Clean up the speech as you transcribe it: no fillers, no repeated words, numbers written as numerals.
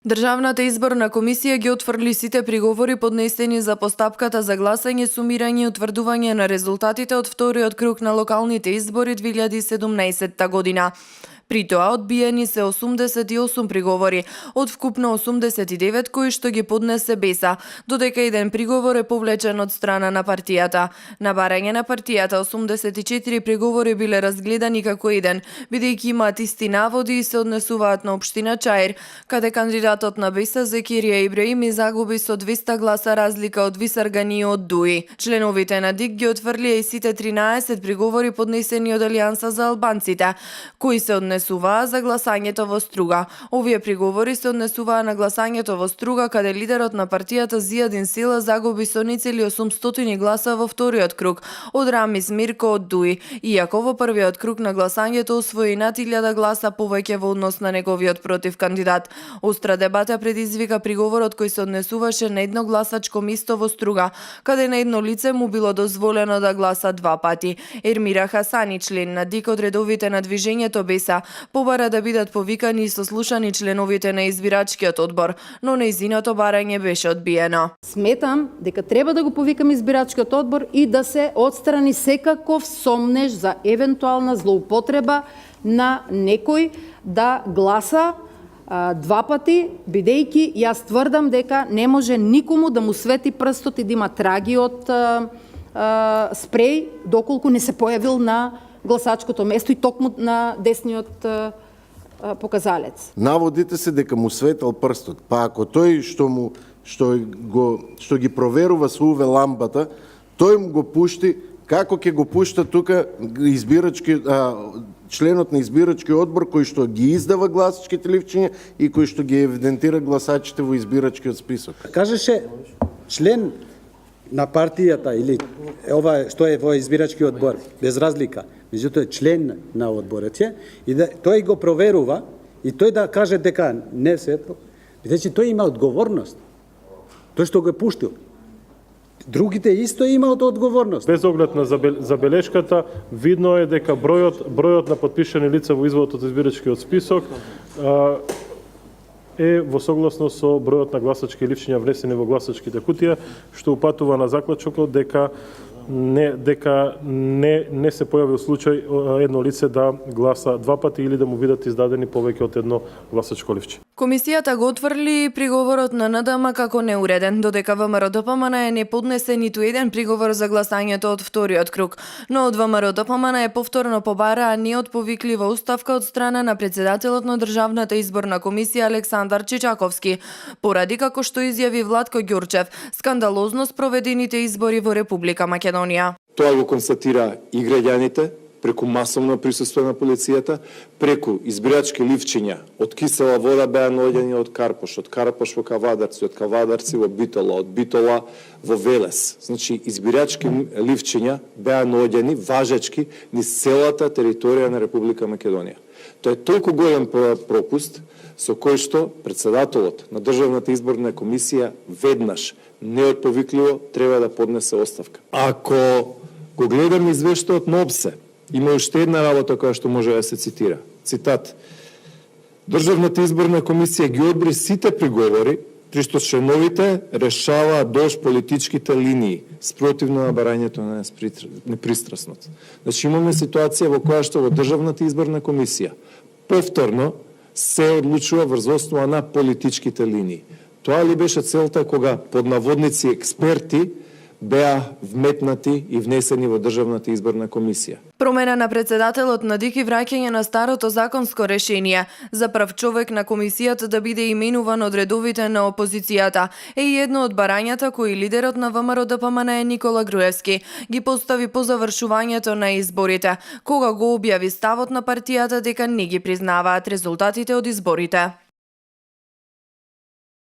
Државната изборна комисија ги отфрли сите приговори поднесени за постапката за гласање, сумирање и утврдување на резултатите од вториот круг на локалните избори 2017 година. При тоа одбиени се 88 приговори од вкупно 89 кои што ги поднесе БЕСА, додека еден приговор е повлечен од страна на партијата. На барање на партијата 84 приговори биле разгледани како еден, бидејќи имаат исти наводи и се однесуваат на општина Чаир, каде кандидатот на БЕСА Зекирија Ибраими загуби со 200 гласа разлика од Висаргани и од Дуи. Членовите на ДИК ги отфрлија и сите 13 приговори поднесени од Алијанса за албанците, кои се однесуваа за гласањето во Струга. Овие приговори се однесуваа на гласањето во Струга, каде лидерот на партијата Зијадин Сила загуби со нецели 800 гласа во вториот круг од Рамис Мирко од Дуи, иако во првиот круг на гласањето освои над 1000 гласа повеќе во однос на неговиот против кандидат. Остра дебата предизвика приговорот кој се однесуваше на едно гласачко место во Струга, каде на едно лице му било дозволено да гласа 2 пати. Ермира Хасани, член на ДИК од редовите на движењето БЕСА, побара да бидат повикани и сослушани членовите на избирачкиот одбор, но нејзиното барање беше одбиено. Сметам дека треба да го повикаме избирачкиот одбор и да се отстрани секаков сомнеж за евентуална злоупотреба на некој да гласа 2 пати, бидејќи јас тврдам дека не може никому да му свети прстот и да има траги од спреј доколку не се појавил на гласачкото место и токму на десниот показалец. Наводите се дека му светел прстот, па ако тој што ги проверува со УВ лампата, тој му го пушти, како ќе го пушта тука членот на избирачки одбор кој што ги издава гласачките ливчиња и кој што ги евидентира гласачите во избирачкиот список. Кажеше член на партијата или ова што е во избирачки одбор, без разлика, меѓутоа член на одборот е и да тој го проверува и тој да каже дека не се, бидејќи тој има одговорност. Тој што го е пуштил. Другите исто имаат одговорност. Без оглед на забелешката, видно е дека бројот на подпишани лица во изводот од избирачкиот список е во согласност со бројот на гласачки ливчиња внесени во гласачките кутија, што упатува на заклучокот дека не се појавил случај едно лице да гласа 2 пати или да му бидат издадени повеќе од едно гласачко ливче. Комисијата го отфрли приговорот на НДМ како неуреден, додека ВМРО-ДПМН не поднесе ниту еден приговор за гласањето од вториот круг, но од ВМРО-ДПМН повторно побараа неотповиклива уставка од страна на председателот на Државната изборна комисија Александар Чичаковски, поради како што изјави Владко Ѓурчев, скандалозно спроведените избори во Република Македонија. Тоа го констатира и граѓаните преку масовно присуство на полицијата, преку избирачки ливчиња од кисела вода беа наоѓани од Карпош во Кавадарци, од Кавадарци во Битола, од Битола во Велес. Значи, избирачки ливчиња беа наоѓани важечки низ целата територија на Република Македонија. Тоа е толку голем пропуст со кој што председателот на Државната изборна комисија веднаш неотповикливо треба да поднесе оставка. Ако го гледаме извештајот на ОБСЕ, има уште една работа која што може да се цитира. Цитат: Државната изборна комисија ги одбри сите приговори, при што членовите решаваат долж политичките линии, спротивно на барањето на непристрасност. Значи имаме ситуација во која што во Државната изборна комисија повторно се одлучува врз основа на политичките линии. Тоа ли беше целта кога под наводници експерти беа вметнати и внесени во Државната изборна комисија? Промена на председателот на ДИК и враќање на старото законско решение за прв човек на комисијата да биде именуван од редовите на опозицијата е едно од барањата кои лидерот на ВМРО-ДПМН Никола Груевски ги постави по завршувањето на изборите, кога го објави ставот на партијата дека не ги признаваат резултатите од изборите.